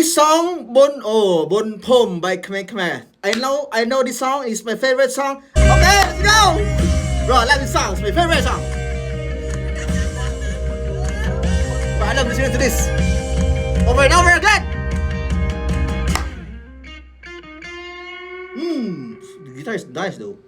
This song Bon Pom by Khmer Khmer. I know this song is my favorite song. Okay, let's go. Bro, I like this song. It's my favorite song. Bro, I love listening to this over and over again. The guitar is nice though.